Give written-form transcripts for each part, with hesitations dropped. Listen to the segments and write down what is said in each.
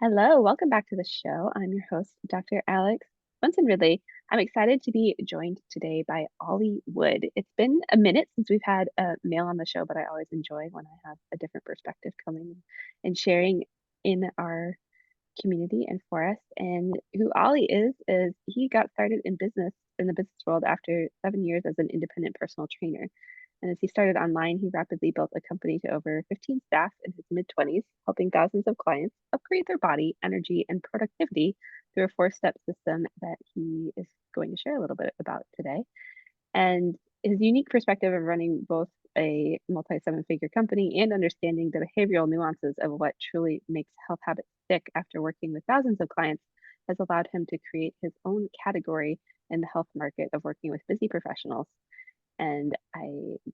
Hello, welcome back to the show. I'm your host, Dr. Alex Bunsen Ridley. I'm excited to be joined today by Olly Wood. It's been a minute since we've had a male on the show, but I always enjoy when I have a different perspective coming and sharing in our community and for us. And who Olly is he got started in the business world after 7 years as an independent personal trainer. And as he started online, he rapidly built a company to over 15 staff in his mid 20s, helping thousands of clients upgrade their body, energy, and productivity through a 4-step system that he is going to share a little bit about today. And his unique perspective of running both a multi-7-figure company and understanding the behavioral nuances of what truly makes health habits stick after working with thousands of clients has allowed him to create his own category in the health market of working with busy professionals. And I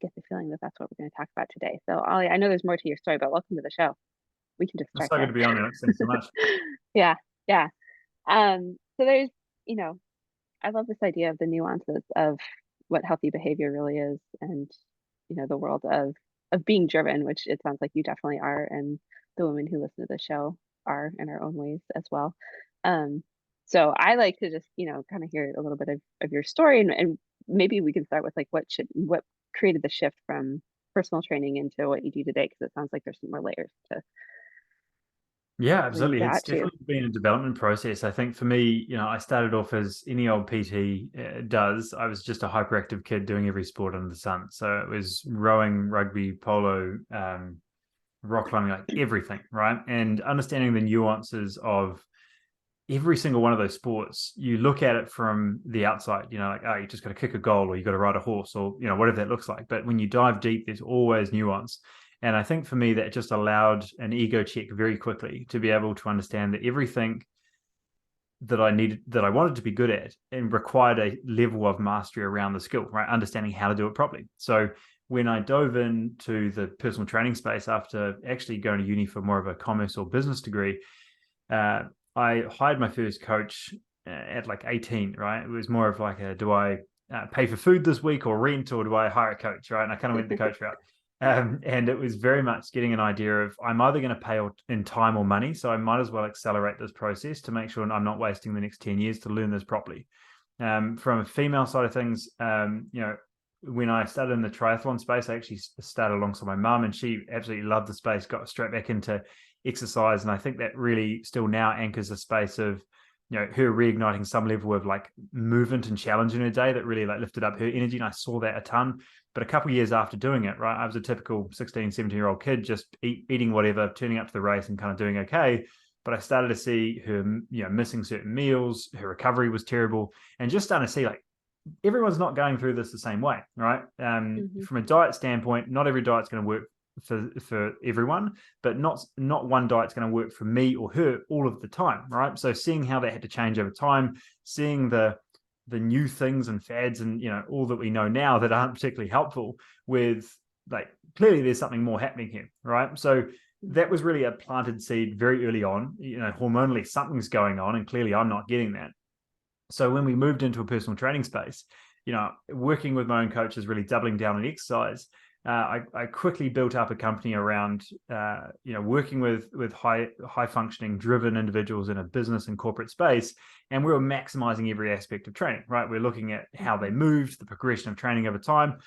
get the feeling that that's what we're going to talk about today. So, Olly, I know there's more to your story, but welcome to the show. We can just It's start so good there. to be on, Alex. Thanks so much. Yeah, yeah. So there's, you know, I love this idea of the nuances of what healthy behavior really is, and the world of being driven, which it sounds like you definitely are, and the women who listen to the show are in our own ways as well. Um, so I like to just, kind of hear a little bit of your story, and maybe we can start with like what created the shift from personal training into what you do today, because it sounds like there's some more layers to Yeah, where you absolutely. It's got to. definitely been a development process. I think for me, I started off as any old PT does. I was just a hyperactive kid doing every sport under the sun. So it was rowing, rugby, polo, rock climbing, like everything, right? And understanding the nuances of every single one of those sports, you look at it from the outside, like, oh, you just got to kick a goal or you got to ride a horse or, whatever that looks like. But when you dive deep, there's always nuance. And I think for me, that just allowed an ego check very quickly to be able to understand that everything that I wanted to be good at and required a level of mastery around the skill, right? Understanding how to do it properly. So when I dove into the personal training space after actually going to uni for more of a commerce or business degree, uh, I hired my first coach at like 18, right? It was more of like do I pay for food this week or rent, or do I hire a coach, right? And I kind of went the coach route. And it was very much getting an idea of I'm either going to pay in time or money, so I might as well accelerate this process to make sure I'm not wasting the next 10 years to learn this properly. From a female side of things, when I started in the triathlon space, I actually started alongside my mum, and she absolutely loved the space, got straight back into exercise. And I think that really still now anchors the space of, her reigniting some level of like movement and challenge in her day that really like lifted up her energy. And I saw that a ton. But a couple of years after doing it, right, I was a typical 16, 17-year-old kid, just eating whatever, turning up to the race and kind of doing okay. But I started to see her, missing certain meals. Her recovery was terrible, and just starting to see like everyone's not going through this the same way, right? Mm-hmm. From a diet standpoint, not every diet's going to work for everyone, but not one diet's going to work for me or her all of the time, right? So seeing how that had to change over time, seeing the new things and fads and all that we know now that aren't particularly helpful, with like clearly there's something more happening here, right? So that was really a planted seed very early on. Hormonally something's going on, and clearly I'm not getting that. So when we moved into a personal training space, working with my own coaches, really doubling down on exercise, I quickly built up a company around, working with high functioning, driven individuals in a business and corporate space, and we were maximizing every aspect of training. Right, we're looking at how they moved, the progression of training over time.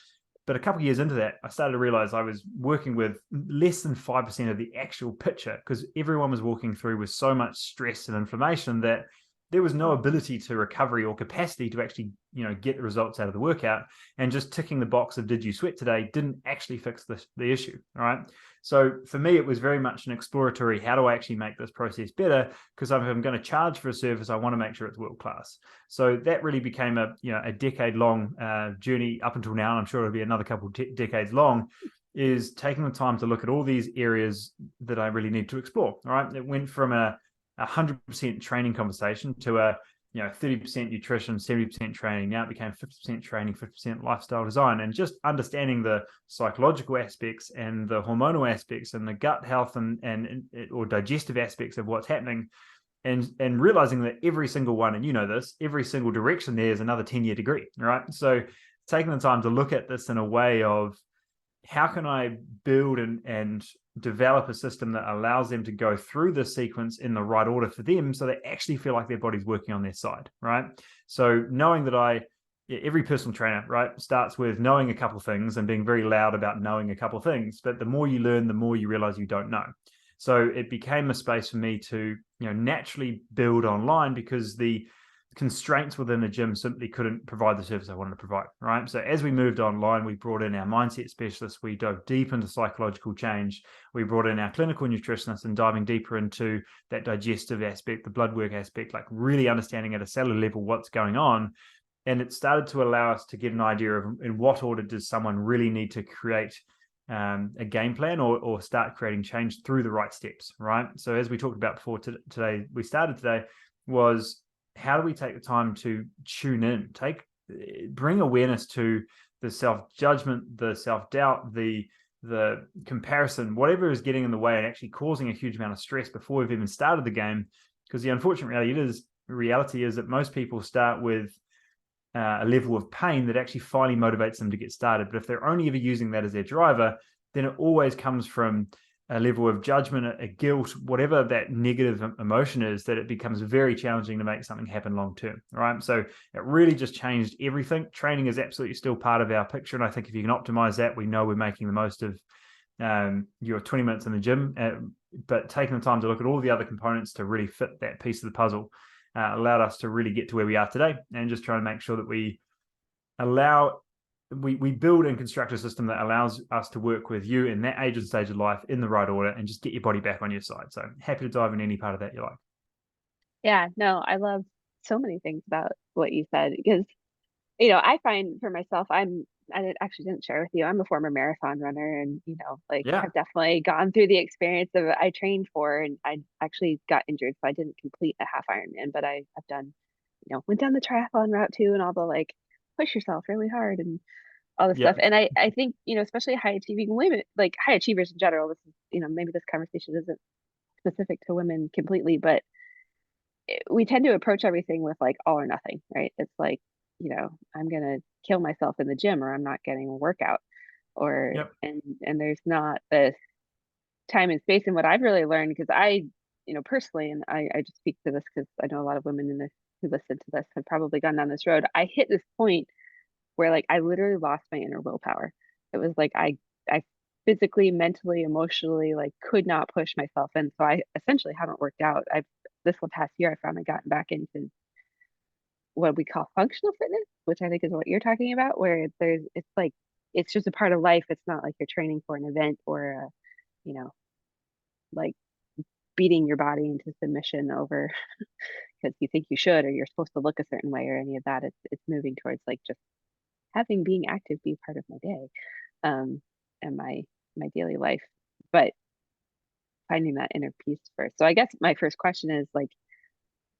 But a couple of years into that, I started to realize I was working with less than 5% of the actual picture, because everyone was walking through with so much stress and inflammation that there was no ability to recovery or capacity to actually, get the results out of the workout. And just ticking the box of did you sweat today didn't actually fix the issue. All right. So for me, it was very much an exploratory, how do I actually make this process better? Because if I'm going to charge for a service, I want to make sure it's world class. So that really became a decade long journey up until now. And I'm sure it'll be another couple of decades long, is taking the time to look at all these areas that I really need to explore. All right. It went from a 100% training conversation to a 30% nutrition, 70% training. Now it became 50% training, 50% lifestyle design, and just understanding the psychological aspects and the hormonal aspects and the gut health and or digestive aspects of what's happening, and realizing that every single one, and this, every single direction there is another 10-year degree, right? So taking the time to look at this in a way of how can I build and develop a system that allows them to go through the sequence in the right order for them, so they actually feel like their body's working on their side, right? So knowing that every personal trainer, right, starts with knowing a couple of things and being very loud about knowing a couple of things. But the more you learn, the more you realize you don't know. So it became a space for me to, naturally build online, because the constraints within the gym simply couldn't provide the service I wanted to provide, right? So as we moved online, we brought in our mindset specialists. We dove deep into psychological change. We brought in our clinical nutritionists and diving deeper into that digestive aspect, the blood work aspect, like really understanding at a cellular level what's going on. And it started to allow us to get an idea of in what order does someone really need to create a game plan or start creating change through the right steps, right? So as we talked about before today, was how do we take the time to tune in, bring awareness to the self-judgment, the self-doubt, the comparison, whatever is getting in the way and actually causing a huge amount of stress before we've even started the game. Because the unfortunate reality is that most people start with a level of pain that actually finally motivates them to get started. But if they're only ever using that as their driver, then it always comes from a level of judgment, a guilt, whatever that negative emotion is, that it becomes very challenging to make something happen long term, right? So it really just changed everything. Training is absolutely still part of our picture, and I think if you can optimize that, we know we're making the most of your 20 minutes in the gym. But taking the time to look at all the other components to really fit that piece of the puzzle allowed us to really get to where we are today, and just try to make sure that we build and construct a system that allows us to work with you in that age and stage of life in the right order and just get your body back on your side. So happy to dive in any part of that you like. Yeah, no, I love so many things about what you said because, I find for myself, actually didn't share with you, I'm a former marathon runner and, like Yeah. have definitely gone through the experience of I trained for, and I actually got injured. So I didn't complete a half Ironman, but I've done, went down the triathlon route too, and all the like push yourself really hard and all this Yeah. stuff. And I think, especially high achieving women, like high achievers in general, this is, maybe this conversation isn't specific to women completely, but we tend to approach everything with like all or nothing, right? It's like, I'm gonna kill myself in the gym or I'm not getting a workout, or Yep. and there's not this time and space. And what I've really learned, because I, personally, and I just speak to this because I know a lot of women in this who listen to this have probably gone down this road. I hit this point where like I literally lost my inner willpower. It was like I physically, mentally, emotionally like could not push myself, and so I essentially haven't worked out. I've this past year I finally gotten back into what we call functional fitness, which I think is what you're talking about, where it's like it's just a part of life. It's not like you're training for an event or you know, like beating your body into submission over because you think you should or you're supposed to look a certain way or any of that. It's moving towards like just having being active be part of my day, and my daily life. But finding that inner peace first. So I guess my first question is like,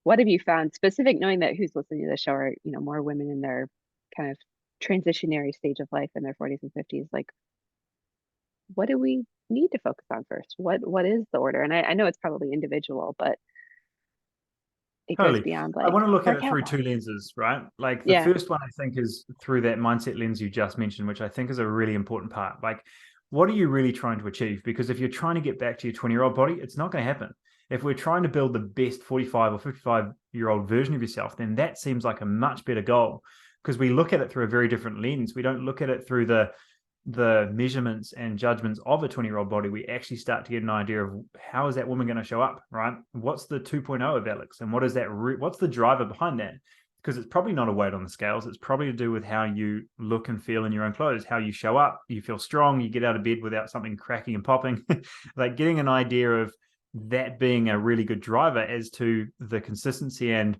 what have you found specific, knowing that who's listening to the show are, more women in their kind of transitionary stage of life in their 40s and 50s, like what do we need to focus on first? What is the order? And I know it's probably individual, but it goes Totally. beyond I like want to look at work it out through more. two lenses, right? Like the Yeah. first one, I think, is through that mindset lens you just mentioned, which I think is a really important part. Like, what are you really trying to achieve? Because if you're trying to get back to your 20-year-old body, it's not going to happen. If we're trying to build the best 45 or 55-year-old version of yourself, then that seems like a much better goal, because we look at it through a very different lens. We don't look at it through the measurements and judgments of a 20-year-old body. We actually start to get an idea of how is that woman going to show up, right? What's the 2.0 of Alex, and what is that? What's the driver behind that? Because it's probably not a weight on the scales. It's probably to do with how you look and feel in your own clothes, how you show up. You feel strong. You get out of bed without something cracking and popping. Like getting an idea of that being a really good driver as to the consistency and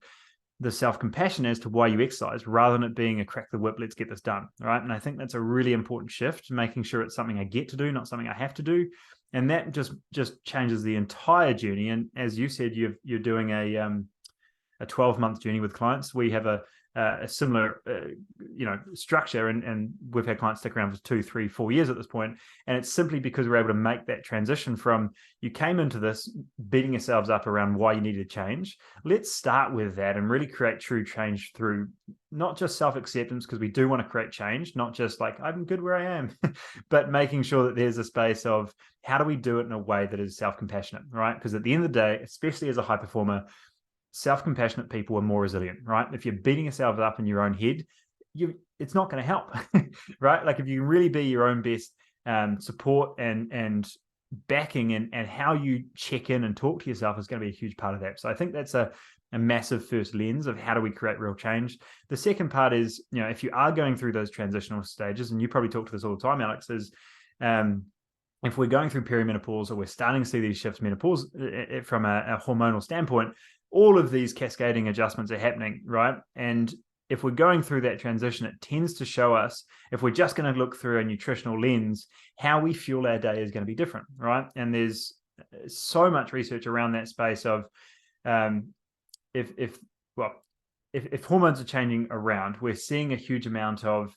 the self-compassion as to why you exercise, rather than it being a crack the whip, let's get this done, right? And I think that's a really important shift, making sure it's something I get to do, not something I have to do. And that just changes the entire journey. And as you said, you're doing a 12-month journey with clients. We have a a similar structure, and we've had clients stick around for 2, 3, 4 years at this point, and it's simply because we're able to make that transition from, you came into this beating yourselves up around why you needed to change. Let's start with that and really create true change through not just self-acceptance, because we do want to create change, not just like I'm good where I am, but making sure that there's a space of how do we do it in a way that is self-compassionate, right? Because at the end of the day, especially as a high performer, self-compassionate people are more resilient, right? If you're beating yourself up in your own head, it's not going to help, right? Like if you can really be your own best support and backing, and how you check in and talk to yourself is going to be a huge part of that. So I think that's a massive first lens of how do we create real change. The second part is, if you are going through those transitional stages, and you probably talk to this all the time, Alex, is if we're going through perimenopause, or we're starting to see these shifts menopause from a hormonal standpoint, all of these cascading adjustments are happening, right? And if we're going through that transition, it tends to show us, if we're just going to look through a nutritional lens, how we fuel our day is going to be different, right? And there's so much research around that space of if hormones are changing around, we're seeing a huge amount of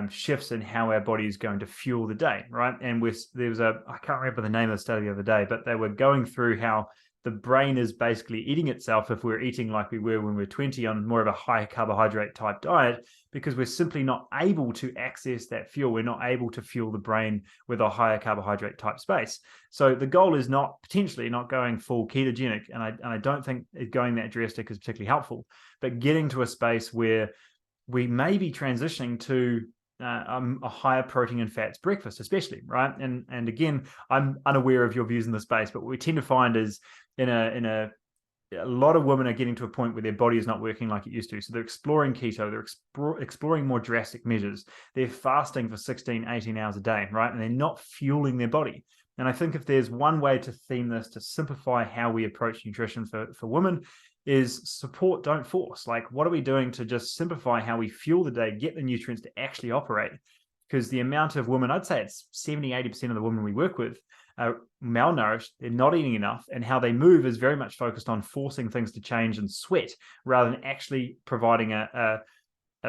shifts in how our body is going to fuel the day, right? And I can't remember the name of the study the other day, but they were going through how the brain is basically eating itself if we're eating like we were when we were 20 on more of a high carbohydrate type diet, because we're simply not able to access that fuel. We're not able to fuel the brain with a higher carbohydrate type space. So the goal is potentially not going full ketogenic, and I don't think going that drastic is particularly helpful, but getting to a space where we may be transitioning to a higher protein and fats breakfast, especially, right? And again, I'm unaware of your views in the space, but what we tend to find is a lot of women are getting to a point where their body is not working like it used to. So they're exploring keto, they're exploring more drastic measures. They're fasting for 16, 18 hours a day, right? And they're not fueling their body. And I think if there's one way to theme this, to simplify how we approach nutrition for women, is support, don't force. Like, what are we doing to just simplify how we fuel the day, get the nutrients to actually operate? Because the amount of women, I'd say it's 70, 80% of the women we work with are malnourished, they're not eating enough, and how they move is very much focused on forcing things to change and sweat, rather than actually providing a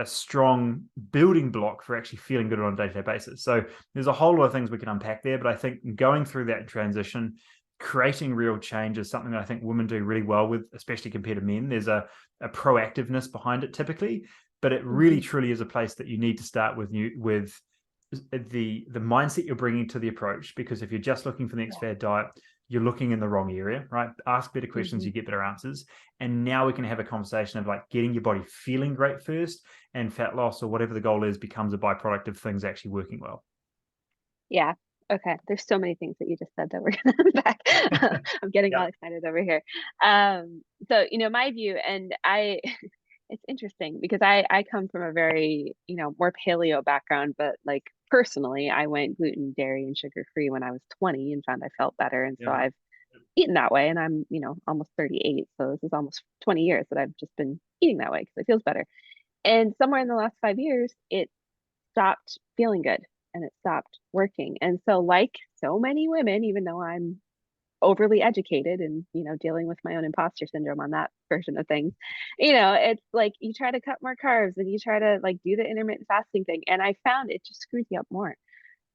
strong building block for actually feeling good on a day-to-day basis. So there's a whole lot of things we can unpack there, but I think going through that transition, creating real change is something that I think women do really well with, especially compared to men. There's a proactiveness behind it typically, but it really truly is a place that you need to start with the mindset you're bringing to the approach. Because if you're just looking for the next fad diet, you're looking in the wrong area, right? Ask better questions, you get better answers. And now we can have a conversation of like getting your body feeling great first, and fat loss or whatever the goal is becomes a byproduct of things actually working well. Yeah. Okay. There's so many things that you just said that we're going to unpack. I'm getting all excited over here. So, my view, and it's interesting because I come from a very, more paleo background, but like personally, I went gluten, dairy, and sugar free when I was 20 and found I felt better. And so I've eaten that way, and I'm, almost 38. So this is almost 20 years that I've just been eating that way because it feels better. And somewhere in the last 5 years, it stopped feeling good and it stopped working. And so, like so many women, even though I'm overly educated and, dealing with my own imposter syndrome on that version of things, it's like you try to cut more carbs and you try to like do the intermittent fasting thing. And I found it just screws you up more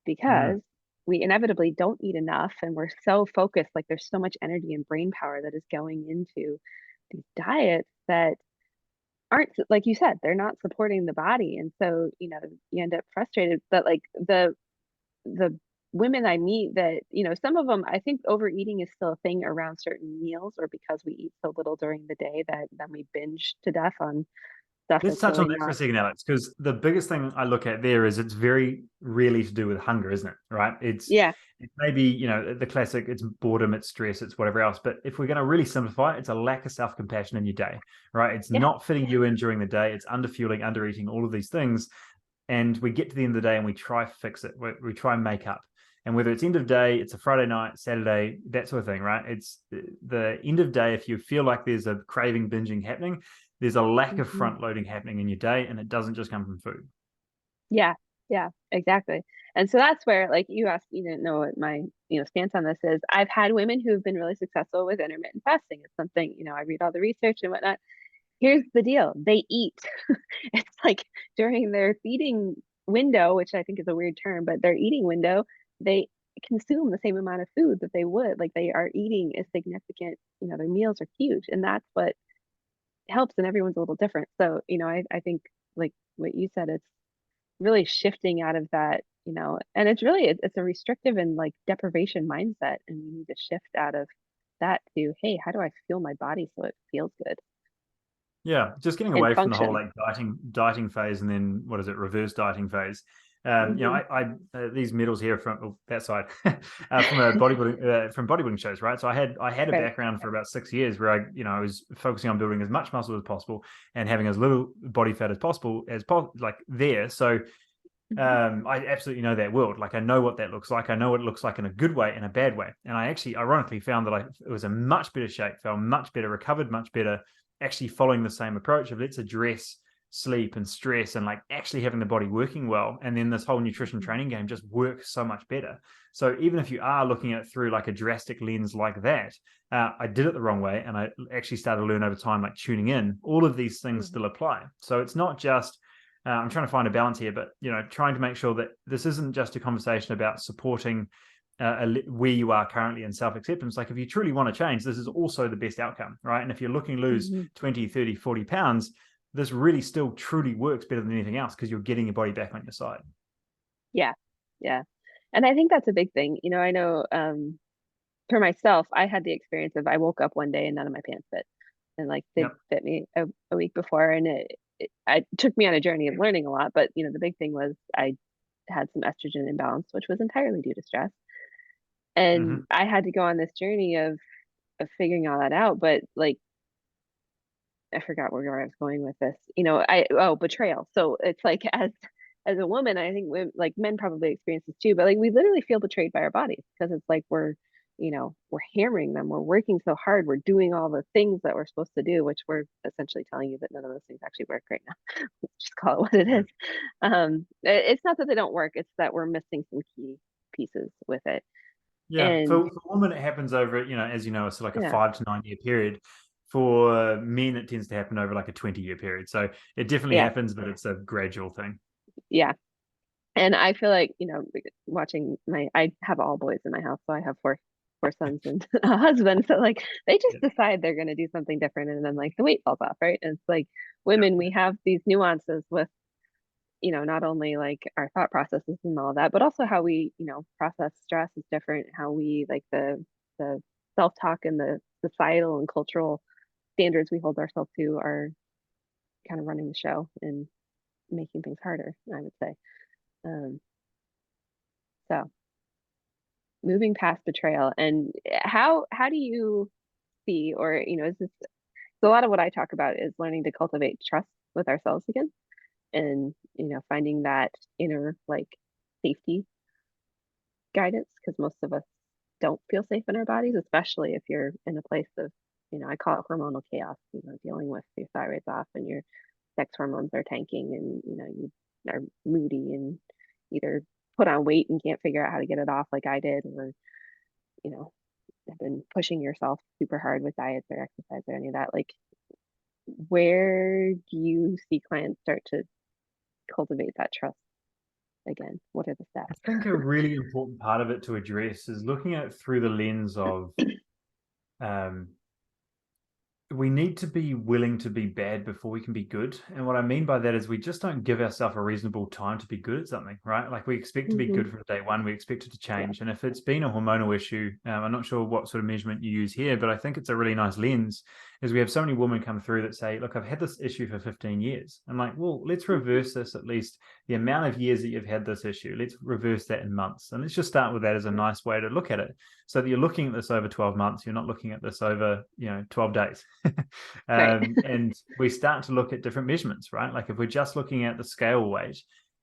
because we inevitably don't eat enough and we're so focused. Like there's so much energy and brain power that is going into these diets that aren't, like you said, they're not supporting the body. And so, you end up frustrated. But like the women I meet that, some of them, I think overeating is still a thing around certain meals, or because we eat so little during the day that then we binge to death on stuff Let's that's touch on really that for a not. second, Alex, because the biggest thing I look at there is it's very rarely to do with hunger, isn't it? Right? It's Yeah. maybe, the classic, it's boredom, it's stress, it's whatever else. But if we're going to really simplify it, it's a lack of self-compassion in your day, right? It's Yeah. not fitting you in during the day. It's underfueling, undereating, all of these things. And we get to the end of the day and we try fix it. We try and make up. And whether it's end of day, it's a Friday night, Saturday, that sort of thing, right? It's the end of day. If you feel like there's a craving, binging happening, there's a lack of front loading happening in your day, and it doesn't just come from food. Yeah. Yeah, exactly. And so that's where, like you asked, you didn't know what my, stance on this is. I've had women who have been really successful with intermittent fasting. It's something, I read all the research and whatnot. here's the deal. They eat. It's like during their feeding window, which I think is a weird term, but their eating window, they consume the same amount of food that they would. Like they are eating a significant, their meals are huge. And that's what helps, and everyone's a little different. So, I think like what you said, it's really shifting out of that, and it's really it's a restrictive and like deprivation mindset, and we need to shift out of that to, hey, how do I feel my body so it feels good Yeah, just getting and away from the whole function. like dieting phase, and then what is it, reverse dieting phase. Hmm. I these medals here from that side from a bodybuilding from bodybuilding shows, right? So I had a Right. background for about 6 years where I was focusing on building as much muscle as possible and having as little body fat as possible like there. So Hmm. I absolutely know that world. Like I know what that looks like. I know what it looks like in a good way and a bad way. And I actually ironically found that it was a much better shape, felt much better, recovered much better, actually following the same approach of let's address sleep and stress and like actually having the body working well. And then this whole nutrition Hmm. training game just works so much better. So even if you are looking at it through like a drastic lens like that, I did it the wrong way. And I actually started to learn over time, like tuning in, all of these things Hmm. still apply. So it's not just I'm trying to find a balance here, but trying to make sure that this isn't just a conversation about supporting where you are currently in self-acceptance. Like if you truly want to change, this is also the best outcome, right? And if you're looking to lose Hmm. 20, 30, 40 pounds, this really still truly works better than anything else because you're getting your body back on your side. Yeah. Yeah. And I think that's a big thing. I know, for myself, I had the experience of, I woke up one day and none of my pants fit, and like they Yep. fit me a week before, and it took me on a journey of learning a lot. But the big thing was I had some estrogen imbalance, which was entirely due to stress, and Mm-hmm. I had to go on this journey of figuring all that out. But like, I forgot where I was going with this. Betrayal. So it's like, as a woman, I think like men probably experience this too, but like we literally feel betrayed by our bodies, because it's like we're hammering them, we're working so hard, we're doing all the things that we're supposed to do, which we're essentially telling you that none of those things actually work right now. Let's just call it what it Yeah. is. It's not that they don't work; it's that we're missing some key pieces with it. Yeah, And for women it happens over, as you know, it's like a yeah, 5 to 9 year period. For men, it tends to happen over like a 20-year period. So it definitely yeah, happens, but it's a gradual thing. yeah. And I feel like, watching I have all boys in my house, so I have four sons and a husband. So like they just Yeah. decide they're gonna do something different, and then like the weight falls off, right? And it's like Yeah. women, we have these nuances with, not only like our thought processes and all that, but also how we, process stress is different, how we like the self-talk and the societal and cultural standards we hold ourselves to are kind of running the show and making things harder, I would say. Um, so moving past betrayal, and how do you see, or is this, so a lot of what I talk about is learning to cultivate trust with ourselves again, and finding that inner like safety guidance, because most of us don't feel safe in our bodies, especially if you're in a place of, I call it hormonal chaos, dealing with your thyroid's off and your sex hormones are tanking, and you are moody and either put on weight and can't figure out how to get it off like I did, or you know have been pushing yourself super hard with diets or exercise or any of that. Like, where do you see clients start to cultivate that trust again? What are the I steps? think a really important part of it to address is looking at it through the lens of um, we need to be willing to be bad before we can be good. And what I mean by that is we just don't give ourselves a reasonable time to be good at something, right? Like we expect to be Hmm. good from day one, we expect it to Yeah. change. And if it's been a hormonal issue, I'm not sure what sort of measurement you use here, but I think it's a really nice lens. Is we have so many women come through that say, look, I've had this issue for 15 years. I'm like, well, let's reverse this, at least the amount of years that you've had this issue. Let's reverse that in months. And let's just start with that as a Yeah. nice way to look at it. So that you're looking at this over 12 months, you're not looking at this over, 12 days. Right. And we start to look at different measurements, right? Like if we're just looking at the scale weight,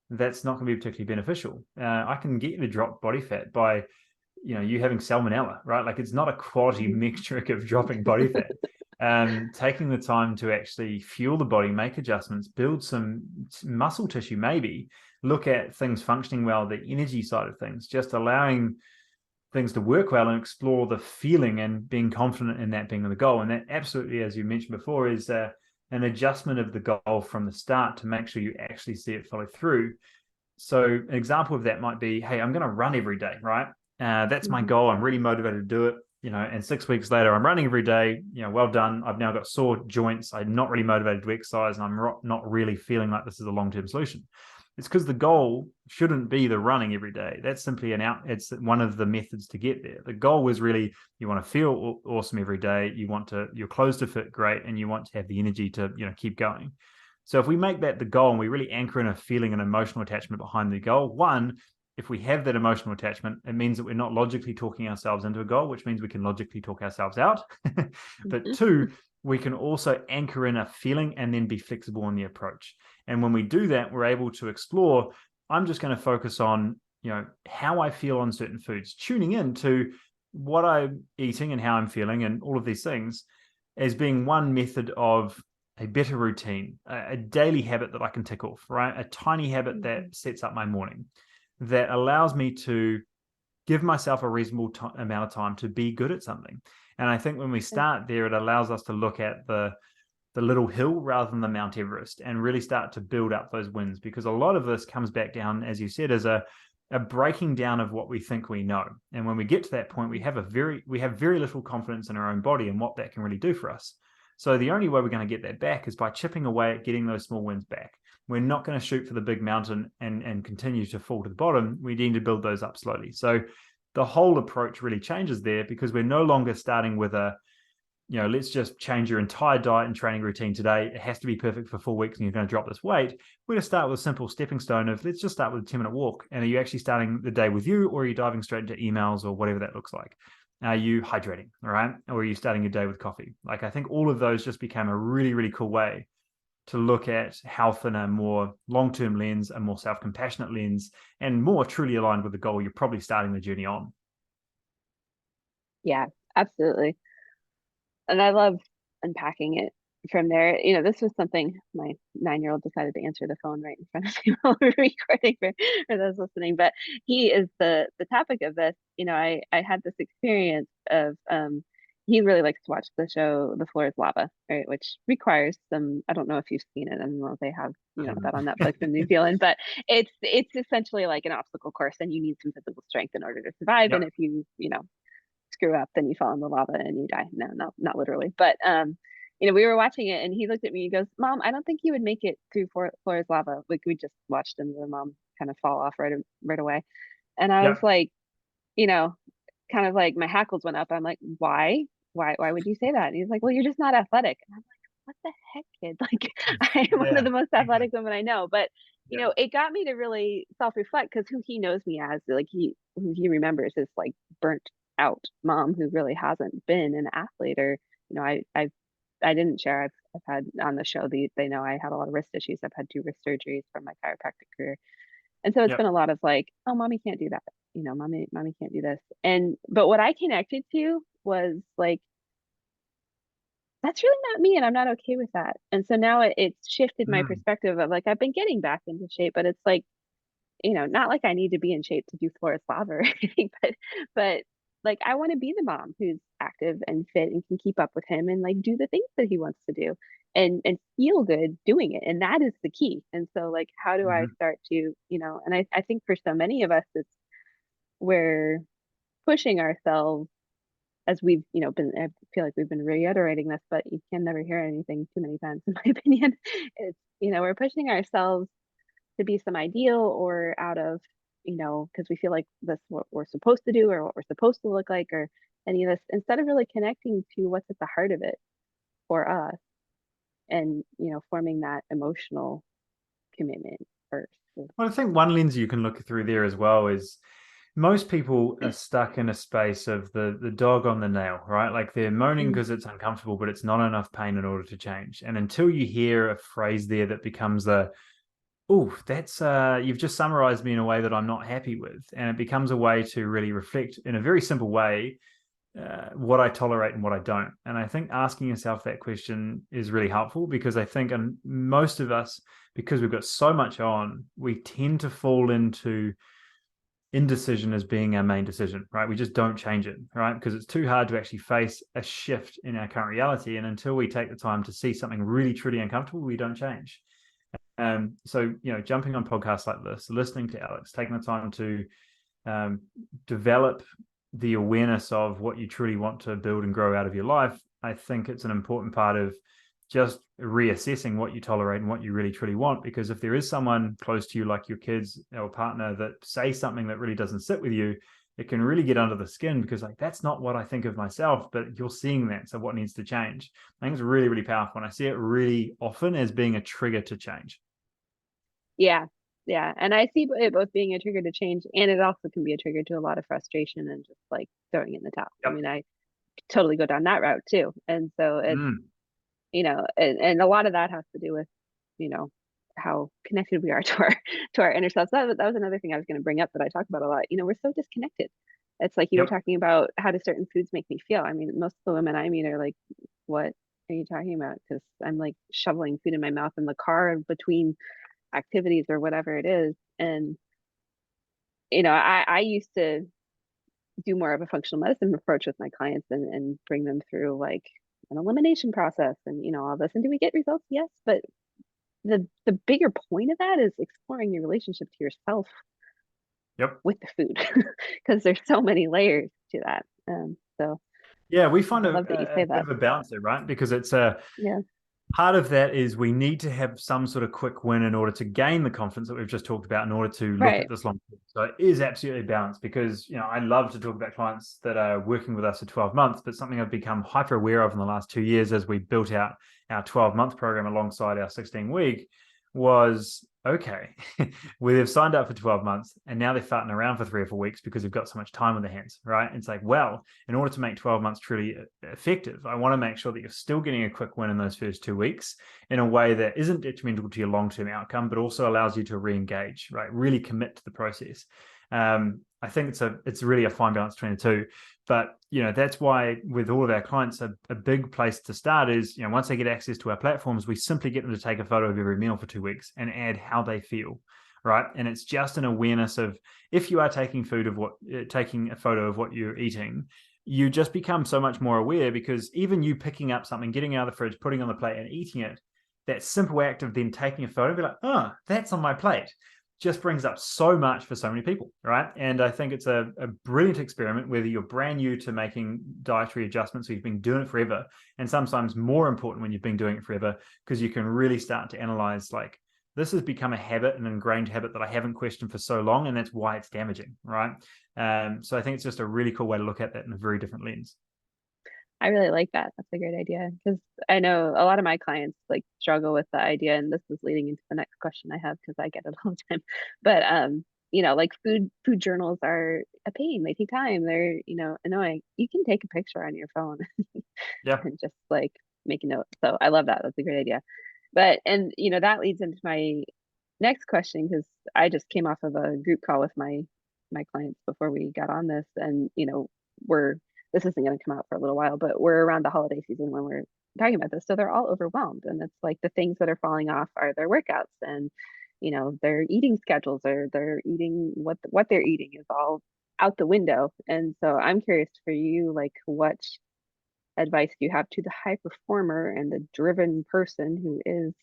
that's not going to be particularly beneficial. I can get you to drop body fat by, you having salmonella, right? Like it's not a quality Mhm. metric of dropping body fat. Taking the time to actually fuel the body, make adjustments, build some muscle tissue, maybe look at things functioning well, the energy side of things, just allowing things to work well and explore the feeling and being confident in that being the goal. And that absolutely, as you mentioned before, is an adjustment of the goal from the start to make sure you actually see it follow through. So an example of that might be, hey, I'm going to run every day, right? That's my goal. I'm really motivated to do it, and 6 weeks later, I'm running every day, well done. I've now got sore joints. I'm not really motivated to exercise, and I'm not really feeling like this is a long-term solution. It's because the goal shouldn't be the running every day. That's simply it's one of the methods to get there. The goal was really, you want to feel awesome every day. You want your clothes to fit great, and you want to have the energy to, keep going. So if we make that the goal and we really anchor in a feeling and emotional attachment behind the goal, one, if we have that emotional attachment, it means that we're not logically talking ourselves into a goal, which means we can logically talk ourselves out. But two, we can also anchor in a feeling and then be flexible in the approach. And when we do that, we're able to explore, I'm just going to focus on, how I feel on certain foods, tuning in to what I'm eating and how I'm feeling and all of these things as being one method of a better routine, a daily habit that I can tick off, right? A tiny habit that sets up my morning, that allows me to give myself a reasonable amount of time to be good at something. And I think when we start there, it allows us to look at the little hill rather than the Mount Everest and really start to build up those wins, because a lot of this comes back down, as you said, as a breaking down of what we think we know. And when we get to that point, we have very little confidence in our own body and what that can really do for us. So the only way we're going to get that back is by chipping away at getting those small wins back. We're not going to shoot for the big mountain and continue to fall to the bottom. We need to build those up slowly. So the whole approach really changes there, because we're no longer starting with let's just change your entire diet and training routine today. It has to be perfect for 4 weeks and you're going to drop this weight. We're going to start with a simple stepping stone of, let's just start with a 10-minute walk. And are you actually starting the day with you, or are you diving straight into emails or whatever that looks like? Are you hydrating, all right? Or are you starting your day with coffee? Like, I think all of those just became a really, really cool way to look at health in a more long-term lens, a more self-compassionate lens, and more truly aligned with the goal you're probably starting the journey on. Yeah, absolutely. And I love unpacking it from there. This was something my 9-year-old decided to answer the phone right in front of me while we were recording for those listening. But he is the topic of this. I had this experience of he really likes to watch the show The Floor is Lava, right? Which requires some, I don't know if you've seen it. I don't know if they have, that on Netflix in New Zealand, but it's essentially like an obstacle course, and you need some physical strength in order to survive. Yep. And if you screw up, then you fall in the lava and you die. No, not literally, but we were watching it, and he looked at me. He goes, "Mom, I don't think you would make it through Floor's Lava." Like, we just watched him, the mom kind of fall off right away, and I was Yep. like, you know, kind of like my hackles went up. I'm like, why? Why would you say that? And he's like, well, you're just not athletic. And I'm like, what the heck, kid? Like, I am one of Yeah. the most athletic women I know. But Yeah. it got me to really self-reflect, because who he knows me as, like, who he remembers is like burnt out mom who really hasn't been an athlete. Or I didn't share. I've had on the show, they know I had a lot of wrist issues. I've had 2 wrist surgeries from my chiropractic career. And so it's Yep. been a lot of like, oh, mommy can't do that. Mommy can't do this. But what I connected to was like, that's really not me, and I'm not okay with that. And so now it's shifted my Mm. perspective of like, I've been getting back into shape, but it's like, not like I need to be in shape to do floor lava or anything, but like, I want to be the mom who's active and fit and can keep up with him and like do the things that he wants to do and feel good doing it. And that is the key. And so like, how do I Mm-hmm. start to, and I think for so many of us, we're pushing ourselves, as we've, I feel like we've been reiterating this, but you can never hear anything too many times, in my opinion. It's, we're pushing ourselves to be some ideal, or out of, because we feel like that's what we're supposed to do or what we're supposed to look like, or any of this, instead of really connecting to what's at the heart of it for us, and, forming that emotional commitment first. Well, I think one lens you can look through there as well is most people are stuck in a space of the dog on the nail, right? Like, they're moaning because it's uncomfortable, but it's not enough pain in order to change. And until you hear a phrase there that becomes oh, that's you've just summarized me in a way that I'm not happy with. And it becomes a way to really reflect in a very simple way what I tolerate and what I don't. And I think asking yourself that question is really helpful, because I think most of us, because we've got so much on, we tend to fall into indecision as being our main decision, right? We just don't change it, right? Because it's too hard to actually face a shift in our current reality. And until we take the time to see something really, truly uncomfortable, we don't change. So, jumping on podcasts like this, listening to Alex, taking the time to develop the awareness of what you truly want to build and grow out of your life, I think it's an important part of just reassessing what you tolerate and what you really truly want. Because if there is someone close to you, like your kids or partner, that say something that really doesn't sit with you, it can really get under the skin, because like, that's not what I think of myself, but you're seeing that. So what needs to change? I think it's really, really powerful. And I see it really often as being a trigger to change. Yeah. Yeah. And I see it both being a trigger to change, and it also can be a trigger to a lot of frustration and just like throwing in the towel. I Yep. mean, I totally go down that route too. And so it's, Mm. and a lot of that has to do with, you know, how connected we are to our inner selves. That was another thing I was going to bring up that I talk about a lot. We're so disconnected. It's like you were Yep. talking about, how do certain foods make me feel? I mean, most of the women I meet are like, what are you talking about? Because I'm like shoveling food in my mouth in the car between activities or whatever it is. And I used to do more of a functional medicine approach with my clients, and bring them through like an elimination process and all this. And do we get results? Yes, but the bigger point of that is exploring your relationship to yourself Yep. with the food, because there's so many layers to that. So Yeah, we find I a, love that you a say bit that. of a balance there, right? Because it's Yeah. part of that is we need to have some sort of quick win in order to gain the confidence that we've just talked about, in order to look at Right. this long term. So it is absolutely balanced, because I love to talk about clients that are working with us for 12 months, but something I've become hyper aware of in the last 2 years as we built out our 12-month program alongside our 16-week was, okay, they've signed up for 12 months and now they're farting around for 3 or 4 weeks because they've got so much time on their hands, right? It's like, well, in order to make 12 months truly effective, I want to make sure that you're still getting a quick win in those first 2 weeks in a way that isn't detrimental to your long-term outcome, but also allows you to re-engage, right? Really commit to the process. I think it's really a fine balance between the two. But that's why with all of our clients, a big place to start is, once they get access to our platforms, we simply get them to take a photo of every meal for 2 weeks and add how they feel, right? And it's just an awareness of, if you are taking taking a photo of what you're eating, you just become so much more aware, because even you picking up something, getting out of the fridge, putting on the plate and eating it, that simple act of then taking a photo, be like, oh, that's on my plate, just brings up so much for so many people, right? And I think it's a brilliant experiment, whether you're brand new to making dietary adjustments or you've been doing it forever, and sometimes more important when you've been doing it forever, because you can really start to analyze, like, this has become a habit, an ingrained habit that I haven't questioned for so long, and that's why it's damaging, right? So I think it's just a really cool way to look at that in a very different lens. I really like that. That's a great idea, because I know a lot of my clients like struggle with the idea, and this is leading into the next question I have because I get it all the time. But like food journals are a pain. They take time. They're annoying. You can take a picture on your phone Yeah. and just like make a note. So I love that. That's a great idea. But and that leads into my next question, because I just came off of a group call with my clients before we got on this, and we're this isn't going to come out for a little while, but we're around the holiday season when we're talking about this, so they're all overwhelmed, and it's like the things that are falling off are their workouts, and their eating schedules, or they're eating what they're eating is all out the window. And so I'm curious for you, like, what advice do you have to the high performer and the driven person who is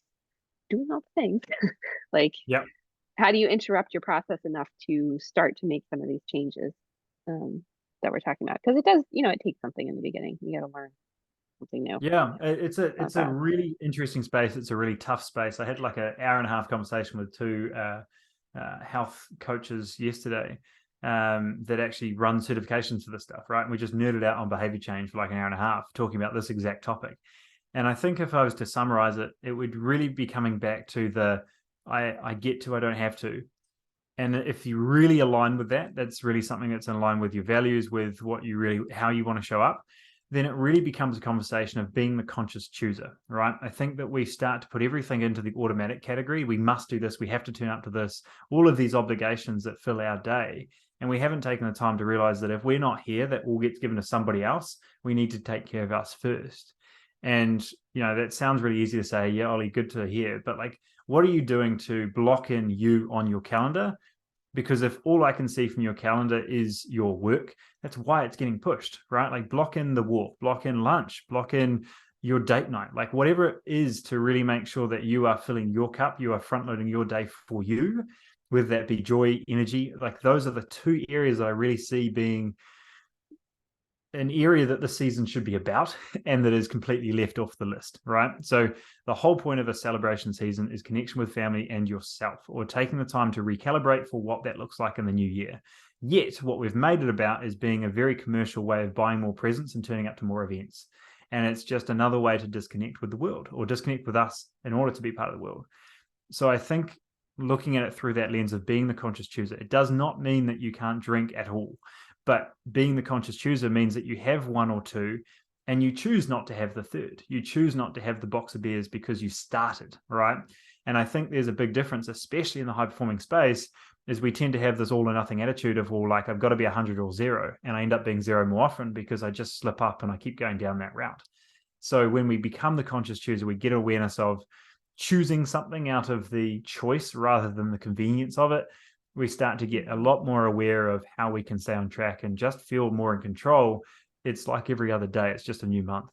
doing all the things? Like, Yeah. how do you interrupt your process enough to start to make some of these changes that we're talking about? Because it does, it takes something in the beginning. You got to learn something new. Yeah, it's Not a fast. really interesting space. It's a really tough space. I had like an hour and a half conversation with two health coaches yesterday that actually run certifications for this stuff, right? And we just nerded out on behavior change for like an hour and a half, talking about this exact topic. And I think if I was to summarize it, it would really be coming back to the I get to, I don't have to. And if you really align with that, that's really something that's in line with your values, with what you really, how you want to show up, then it really becomes a conversation of being the conscious chooser, right? I think that we start to put everything into the automatic category. We must do this. We have to turn up to this, all of these obligations that fill our day. And we haven't taken the time to realize that if we're not here, that all gets given to somebody else. We need to take care of us first. And, that sounds really easy to say, yeah, Ollie, good to hear. But like, what are you doing to block in you on your calendar Because if all I can see from your calendar is your work, that's why it's getting pushed, right? Like block in the walk, block in lunch, block in your date night, like whatever it is to really make sure that you are filling your cup, you are front loading your day for you, whether that be joy, energy. Like those are the two areas that I really see being an area that the season should be about and that is completely left off the list, right? So the whole point of a celebration season is connection with family and yourself, or taking the time to recalibrate for what that looks like in the new year. Yet what we've made it about is being a very commercial way of buying more presents and turning up to more events. And it's just another way to disconnect with the world, or disconnect with us in order to be part of the world. So I think looking at it through that lens of being the conscious chooser, it does not mean that you can't drink at all. But being the conscious chooser means that you have one or two and you choose not to have the third. You choose not to have the box of beers because you started, right? And I think there's a big difference, especially in the high performing space, is we tend to have this all or nothing attitude of, well, like I've got to be 100 or zero. And I end up being zero more often because I just slip up and I keep going down that route. So when we become the conscious chooser, we get awareness of choosing something out of the choice rather than the convenience of it. We start to get a lot more aware of how we can stay on track and just feel more in control. It's like every other day, it's just a new month.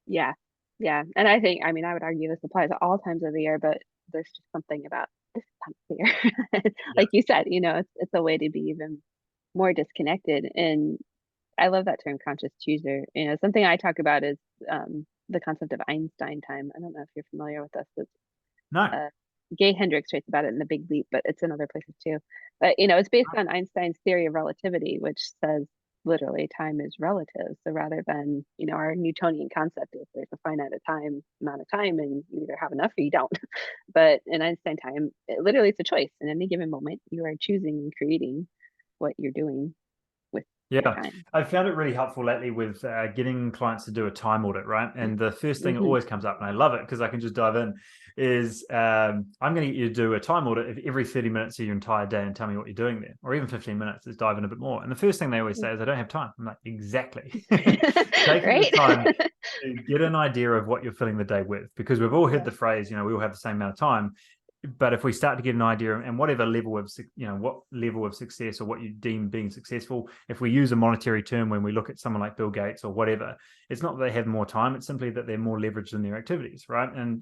Yeah. Yeah. And I think, I mean, I would argue this applies at all times of the year, but there's just something about this time of the year. Yeah. Like you said, it's a way to be even more disconnected. And I love that term, conscious chooser. Something I talk about is the concept of Einstein time. I don't know if you're familiar with this. It's No. uh, Gay Hendricks writes about it in The Big Leap, but it's in other places too. But it's based on Einstein's theory of relativity, which says literally time is relative. So rather than our Newtonian concept is there's a finite amount of time, and you either have enough or you don't. But in Einstein time, literally it's a choice. In any given moment, you are choosing and creating what you're doing with your Yeah, time. I've found it really helpful lately with getting clients to do a time audit, right? And the first thing that Mm-hmm. always comes up, and I love it because I can just dive in, is I'm going to get you to do a time audit of every 30 minutes of your entire day and tell me what you're doing there, or even 15 minutes. Let's dive in a bit more. And the first thing they always say is, I don't have time. I'm like, exactly. Taking the Right? time to get an idea of what you're filling the day with, because we've all heard Yeah. the phrase, we all have the same amount of time. But if we start to get an idea, and whatever level of what level of success or what you deem being successful, if we use a monetary term when we look at someone like Bill Gates or whatever, it's not that they have more time, it's simply that they're more leveraged in their activities, right? And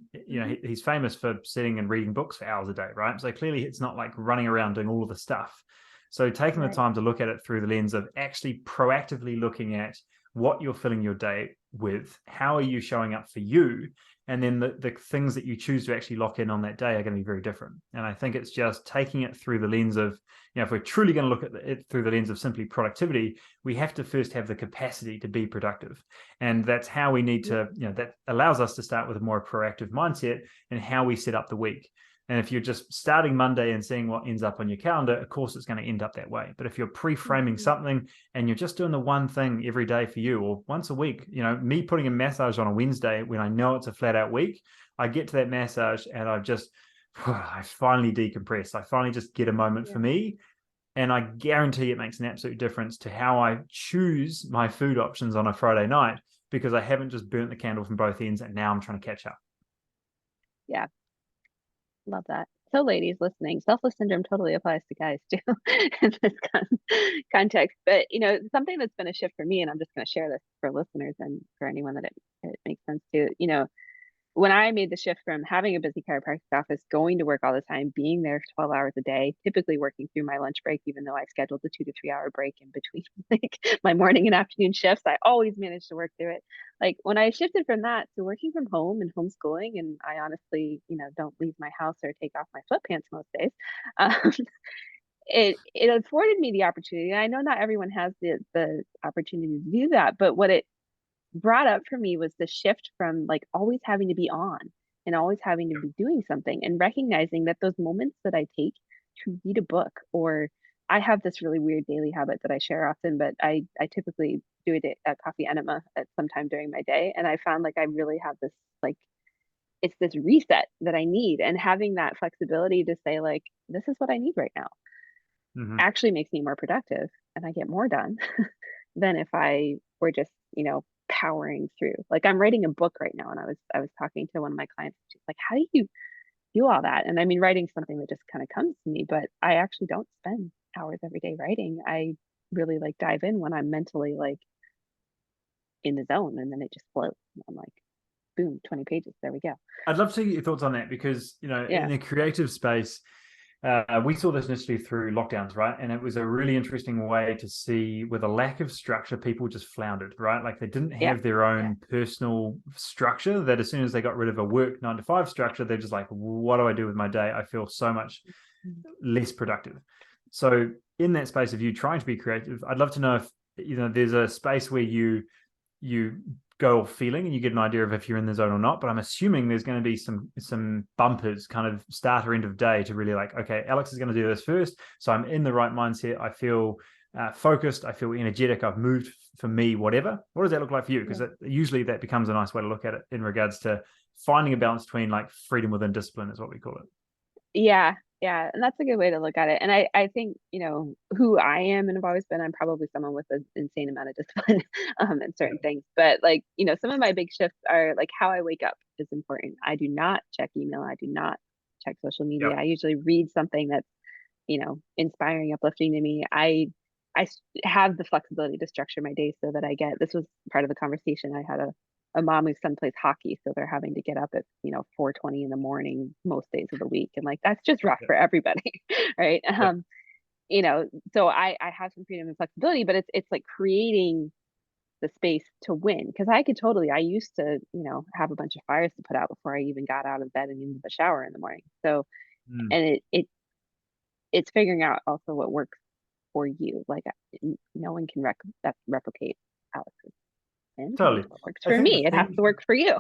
he's famous for sitting and reading books for hours a day, right? So clearly it's not like running around doing all of the stuff. So taking the Right. time to look at it through the lens of actually proactively looking at what you're filling your day with, how are you showing up for you, and then the things that you choose to actually lock in on that day are going to be very different. And I think it's just taking it through the lens of, if we're truly going to look at it through the lens of simply productivity, we have to first have the capacity to be productive. And that's how we need to, that allows us to start with a more proactive mindset and how we set up the week. And if you're just starting Monday and seeing what ends up on your calendar, of course, it's going to end up that way. But if you're pre-framing Mm-hmm. something and you're just doing the one thing every day for you, or once a week, me putting a massage on a Wednesday when I know it's a flat out week, I get to that massage and I finally decompress. I finally just get a moment for Yeah. me. And I guarantee it makes an absolute difference to how I choose my food options on a Friday night, because I haven't just burnt the candle from both ends and now I'm trying to catch up. Yeah. Love that. So, ladies listening, selfless syndrome totally applies to guys too in this context. But something that's been a shift for me, and I'm just going to share this for listeners and for anyone that it makes sense to. When I made the shift from having a busy chiropractic office, going to work all the time, being there 12 hours a day, typically working through my lunch break, even though I scheduled a 2 to 3 hour break in between like my morning and afternoon shifts, I always managed to work through it. Like when I shifted from that to working from home and homeschooling, and I honestly, don't leave my house or take off my sweatpants most days. Um, it afforded me the opportunity. And I know not everyone has the opportunity to do that, but what it brought up for me was the shift from like always having to be on and always having to be doing something, and recognizing that those moments that I take to read a book, or I have this really weird daily habit that I share often, but I typically do a coffee enema at some time during my day. And I found like I really have this like it's this reset that I need, and having that flexibility to say like this is what I need right now Mm-hmm. actually makes me more productive and I get more done than if I were just, powering through. Like I'm writing a book right now, and I was talking to one of my clients. She's like, "How do you do all that. And I mean, writing's something that just kind of comes to me, but I actually don't spend hours every day writing. I really like dive in when I'm mentally like in the zone, and then it just floats. I'm like, boom, 20 pages. There we go. I'd love to get your thoughts on that because, Yeah. in the creative space, we saw this initially through lockdowns, right? And it was a really interesting way to see with a lack of structure, people just floundered, right? Like they didn't Yeah. have their own personal structure, that as soon as they got rid of a work 9 to 5 structure, they're just like, what do I do with my day? I feel so much less productive. So in that space of you trying to be creative, I'd love to know if, there's a space where you go feeling and you get an idea of if you're in the zone or not. But I'm assuming there's going to be some bumpers kind of start or end of day to really like, okay, Alex is going to do this first, so I'm in the right mindset, I feel focused, I feel energetic, I've moved for me, whatever. What does that look like for you? Because usually that becomes a nice way to look at it in regards to finding a balance between like freedom within discipline is what we call it. Yeah, yeah, and that's a good way to look at it. And I think, who I am and have always been, I'm probably someone with an insane amount of discipline in Yeah. certain things. But like, some of my big shifts are like how I wake up is important. I do not check email. I do not check social media. Yep. I usually read something that's, inspiring, uplifting to me. I have the flexibility to structure my day so that this was part of the conversation. I had a mom whose son plays hockey, so they're having to get up at 4:20 in the morning most days of the week, and like that's just rough Yep. for everybody, right? Yep. So I have some freedom and flexibility, but it's like creating the space to win, because I used to have a bunch of fires to put out before I even got out of bed and into the shower in the morning. So Mm. and it's figuring out also what works for you. Like no one can replicate Alex's plan, because Totally. it's what works I for think the me. It has thing, to work for you.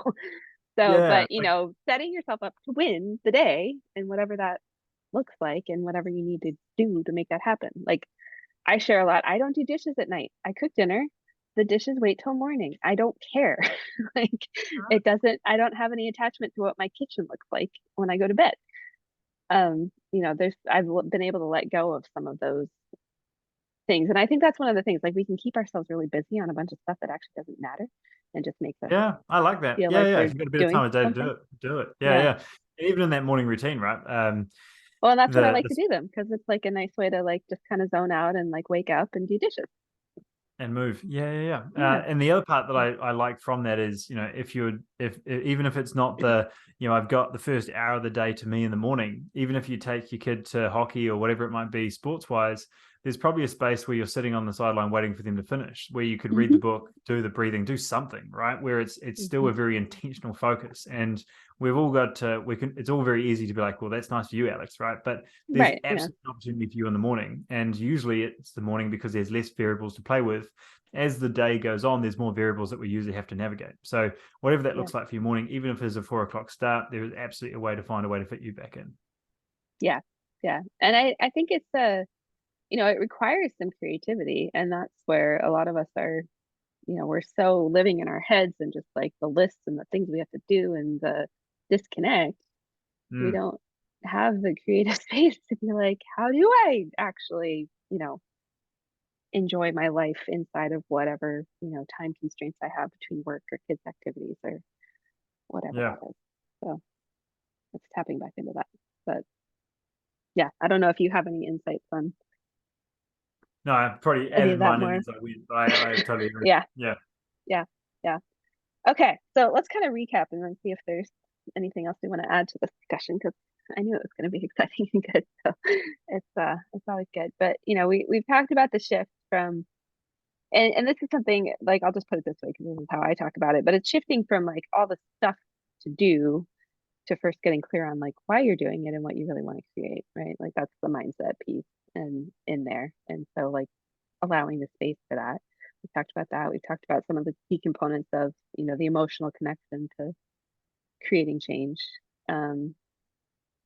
So, yeah, but setting yourself up to win the day and whatever that looks like and whatever you need to do to make that happen. Like I share a lot. I don't do dishes at night. I cook dinner. The dishes wait till morning. I don't care. Like I don't have any attachment to what my kitchen looks like when I go to bed. I've been able to let go of some of those things. And I think that's one of the things, like we can keep ourselves really busy on a bunch of stuff that actually doesn't matter and just makes us yeah, I like that. feel Yeah, like yeah. we're If you've got a bit of doing time of day to something. do it. Yeah, Yeah. yeah. And even in that morning routine, right? Well, and that's what I The like to do them, because it's like a nice way to like just kind of zone out and like wake up and do dishes. and move. Yeah, yeah, yeah. Yeah. And the other part that I like from that is, if even if it's not I've got the first hour of the day to me in the morning, even if you take your kid to hockey or whatever it might be, sports wise, there's probably a space where you're sitting on the sideline waiting for them to finish, where you could read the Hmm. book, do the breathing, do something, right? Where it's still Hmm. a very intentional focus. And we've all got to, it's all very easy to be like, well, that's nice for you, Alex, right? But there's Right. Yeah. absolutely an opportunity for you in the morning. And usually it's the morning because there's less variables to play with. As the day goes on, there's more variables that we usually have to navigate. So whatever that Yeah. looks like for your morning, even if there's a 4 o'clock start, there is absolutely a way to find a way to fit you back in. Yeah. Yeah. And I think it's it requires some creativity. And that's where a lot of us are, we're so living in our heads and just like the lists and the things we have to do and the disconnect. We Mm, don't have the creative space to be like, how do I actually, enjoy my life inside of whatever, time constraints I have between work or kids' activities or whatever yeah. that is. So it's tapping back into that. But yeah, I don't know if you have any insights on No, I probably any of added that mine in more. as I went, but I totally agree. Yeah, Yeah. yeah, yeah. Okay, so let's kind of recap and then see if there's anything else we want to add to this discussion, because I knew it was going to be exciting and good. So it's always good. But we've talked about the shift from, and this is something like, I'll just put it this way because this is how I talk about it, but it's shifting from like all the stuff to do to first getting clear on like why you're doing it and what you really want to create, right? Like that's the mindset piece and in there. And so like allowing the space for that. We've talked about that. We've talked about some of the key components of, the emotional connection to creating change. Um,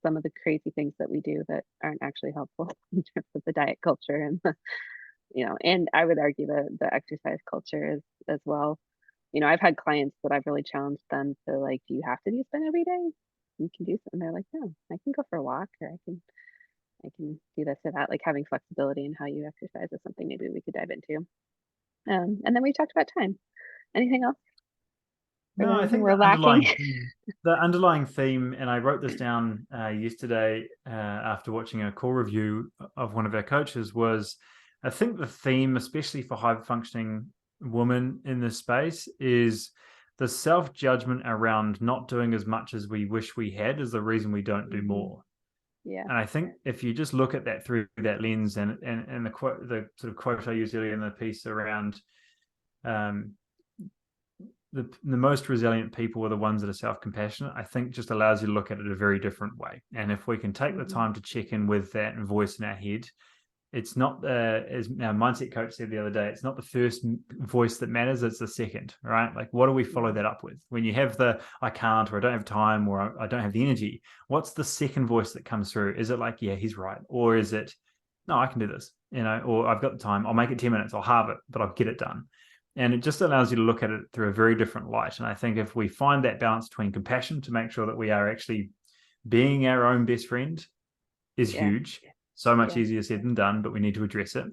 some of the crazy things that we do that aren't actually helpful in terms of the diet culture and and I would argue the exercise culture as well. I've had clients that I've really challenged them to like, do you have to do spin every day? You can do something. They're like, no, I can go for a walk, or I can do this or that. Like having flexibility in how you exercise is something maybe we could dive into. And then we talked about time. Anything else? Or No, I anything think we're lacking? the underlying theme, and I wrote this down yesterday after watching a call review of one of our coaches, was I think the theme, especially for high functioning women in this space, is the self-judgment around not doing as much as we wish we had is the reason we don't do more. Yeah. And I think if you just look at that through that lens, and the sort of quote I used earlier in the piece around the most resilient people are the ones that are self-compassionate, I think just allows you to look at it a very different way. And if we can take the time to check in with that voice in our head, it's not as our mindset coach said the other day, it's not the first voice that matters, it's the second, right? Like, what do we follow that up with? When you have the I can't, or I don't have time, or I don't have the energy, what's the second voice that comes through? Is it like, yeah, he's right? Or is it, no, I can do this, or I've got the time, I'll make it 10 minutes, I'll halve it, but I'll get it done. And it just allows you to look at it through a very different light. And I think if we find that balance between compassion to make sure that we are actually being our own best friend is huge. So much easier said than done, but we need to address it.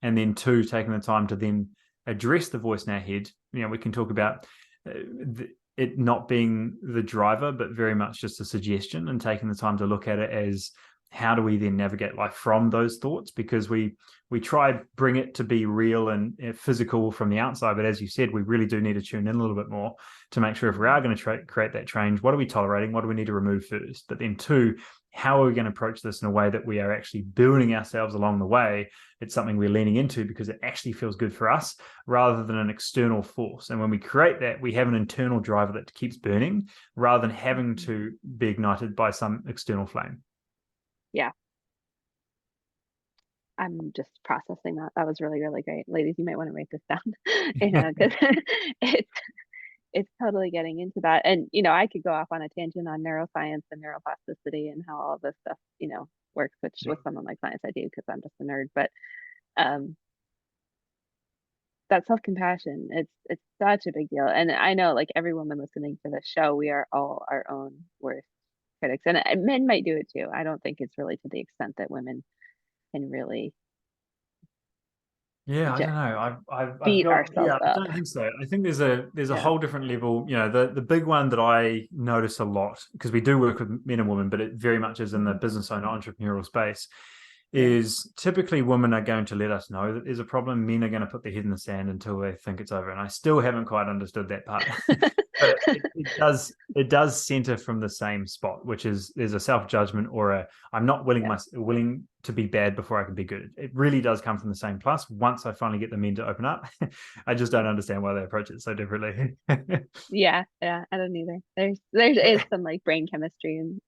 And then 2, taking the time to then address the voice in our head. We can talk about it not being the driver, but very much just a suggestion, and taking the time to look at it as, how do we then navigate life from those thoughts? Because we try bring it to be real and physical from the outside, but as you said, we really do need to tune in a little bit more to make sure if we are going to create that change, what are we tolerating? What do we need to remove first? But then 2, how are we going to approach this in a way that we are actually building ourselves along the way? It's something we're leaning into because it actually feels good for us rather than an external force. And when we create that, we have an internal driver that keeps burning rather than having to be ignited by some external flame. Yeah. I'm just processing that. That was really, really great. Ladies, you might want to write this down, because it's totally getting into that. And, I could go off on a tangent on neuroscience and neuroplasticity and how all of this stuff, works, which with someone like science I do because I'm just a nerd. But that self-compassion, it's such a big deal. And I know, like, every woman listening to this show, we are all our own worst critics. And men might do it too. I don't think it's really to the extent that women can really Yeah, I don't know. I've beat got, ourselves I up. don't think so. I think there's a whole different level. The big one that I notice a lot, because we do work with men and women, but it very much is in the business owner entrepreneurial space, is typically women are going to let us know that there's a problem. Men are going to put their head in the sand until they think it's over. And I still haven't quite understood that part. But it does center from the same spot, which is there's a self-judgment or a I'm not willing to be bad before I can be good. It really does come from the same place. Once I finally get the men to open up, I just don't understand why they approach it so differently. Yeah, I don't either. There is some like brain chemistry and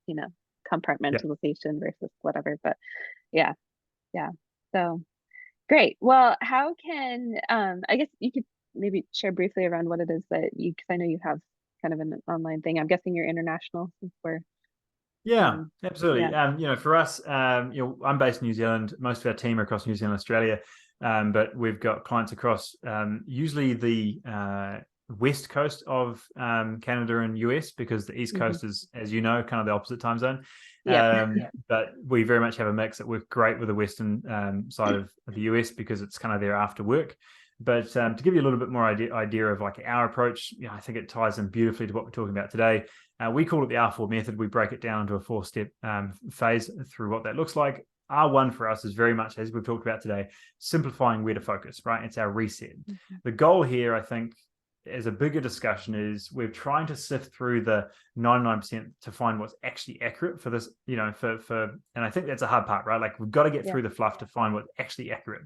compartmentalization versus whatever, but yeah. So great. Well, how can I guess you could maybe share briefly around what it is that because I know you have kind of an online thing. I'm guessing you're international since we're Yeah, absolutely. yeah. For us, I'm based in New Zealand. Most of our team are across New Zealand, Australia, but we've got clients across usually the west coast of Canada and US, because the east coast is, as you know, kind of the opposite time zone. But we very much have a mix that works great with the western side of the US because it's kind of there after work. But to give you a little bit more idea of like our approach, I think it ties in beautifully to what we're talking about today. We call it the R4 method. We break it down into a 4-step phase through what that looks like. R1 for us is very much, as we've talked about today, simplifying where to focus, right? It's our reset. The goal here, I think, as a bigger discussion is we're trying to sift through the 99% to find what's actually accurate for this, and I think that's a hard part, right? Like, we've got to get through the fluff to find what's actually accurate.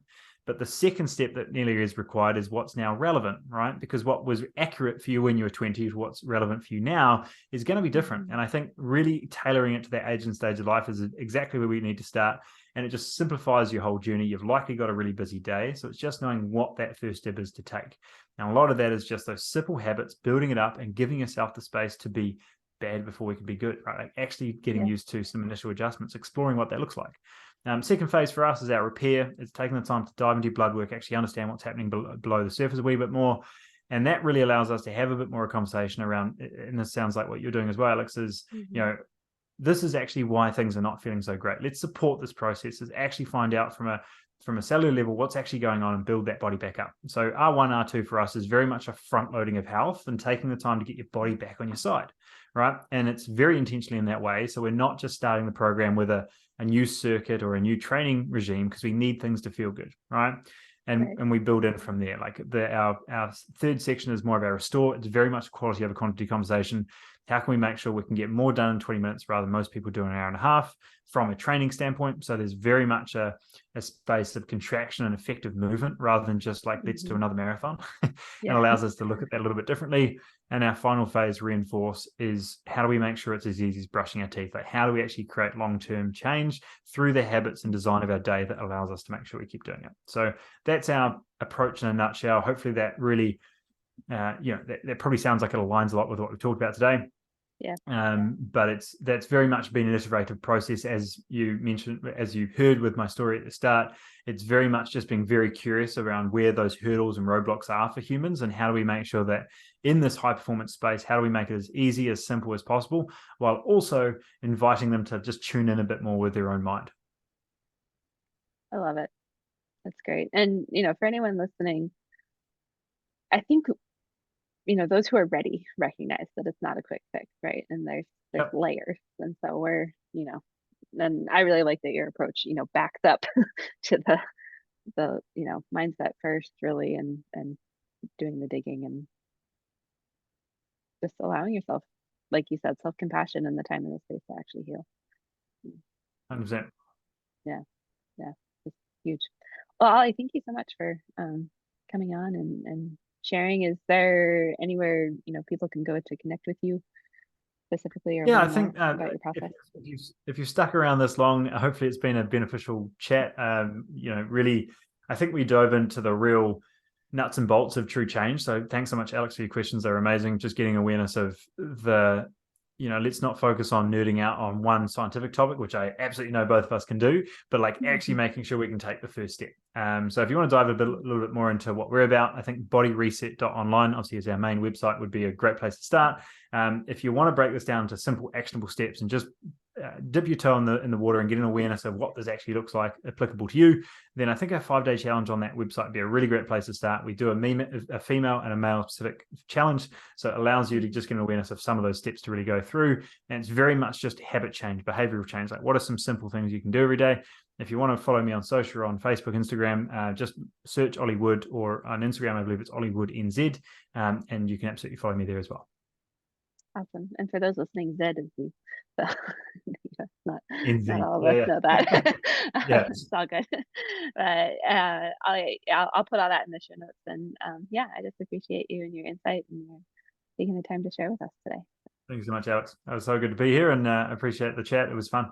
But the second step that nearly is required is what's now relevant, right? Because what was accurate for you when you were 20 to what's relevant for you now is going to be different. And I think really tailoring it to that age and stage of life is exactly where we need to start. And it just simplifies your whole journey. You've likely got a really busy day. So it's just knowing what that first step is to take. Now, a lot of that is just those simple habits, building it up and giving yourself the space to be bad before we can be good, right? Like actually getting used to some initial adjustments, exploring what that looks like. Second phase for us is our repair. It's taking the time to dive into blood work, actually understand what's happening below the surface a wee bit more. And that really allows us to have a bit more conversation around, and this sounds like what you're doing as well, Alex, is, this is actually why things are not feeling so great. Let's support this process. Let's actually find out from a from a cellular level what's actually going on and build that body back up. So R1, R2 for us is very much a front loading of health and taking the time to get your body back on your side, right? And it's very intentionally in that way. So we're not just starting the program with a new circuit or a new training regime, because we need things to feel good, right? And we build in from there. Like our third section is more of our restore. It's very much quality over quantity conversation. How can we make sure we can get more done in 20 minutes rather than most people do an hour and a half from a training standpoint? So there's very much a space of contraction and effective movement rather than just like, let's do another marathon. And allows us to look at that a little bit differently. And our final phase, reinforce, is how do we make sure it's as easy as brushing our teeth? Like, how do we actually create long-term change through the habits and design of our day that allows us to make sure we keep doing it? So that's our approach in a nutshell. Hopefully that really, that probably sounds like it aligns a lot with what we've talked about today. But that's very much been an iterative process, as you mentioned, as you heard with my story at the start. It's very much just being very curious around where those hurdles and roadblocks are for humans, and how do we make sure that in this high performance space, how do we make it as easy, as simple as possible, while also inviting them to just tune in a bit more with their own mind. I love it. That's great. And, for anyone listening, I think, those who are ready recognize that it's not a quick fix, right? And there's layers. And so we're, and I really like that your approach, backs up to the mindset first, really, and doing the digging and just allowing yourself, like you said, self-compassion and the time and the space to actually heal. 100%. Yeah. It's huge. Well, Ollie, thank you so much for coming on and sharing. Is there anywhere people can go to connect with you specifically, or I think about your process? If you've stuck around this long, hopefully it's been a beneficial chat. Really, I think we dove into the real nuts and bolts of true change. So thanks so much, Alex, for your questions. They're amazing. Just getting awareness of the, let's not focus on nerding out on one scientific topic, which I absolutely know both of us can do, but like actually making sure we can take the first step. So if you want to dive a little bit more into what we're about, I think bodyreset.online, obviously, is our main website, would be a great place to start. If you want to break this down to simple, actionable steps and just dip your toe in the water and get an awareness of what this actually looks like applicable to you, then I think our 5-day challenge on that website would be a really great place to start. We do a female and a male specific challenge, so it allows you to just get an awareness of some of those steps to really go through. And it's very much just habit change, behavioral change. Like, what are some simple things you can do every day? If you want to follow me on social, on Facebook, Instagram, just search Olly Wood, or on Instagram, I believe it's Olly Wood NZ, and you can absolutely follow me there as well. Awesome. And for those listening, Z is not NZ. all of us know that. Yeah. It's all good. But I'll put all that in the show notes. And I just appreciate you and your insight and your taking the time to share with us today. Thanks so much, Alex. It was so good to be here, and I appreciate the chat. It was fun.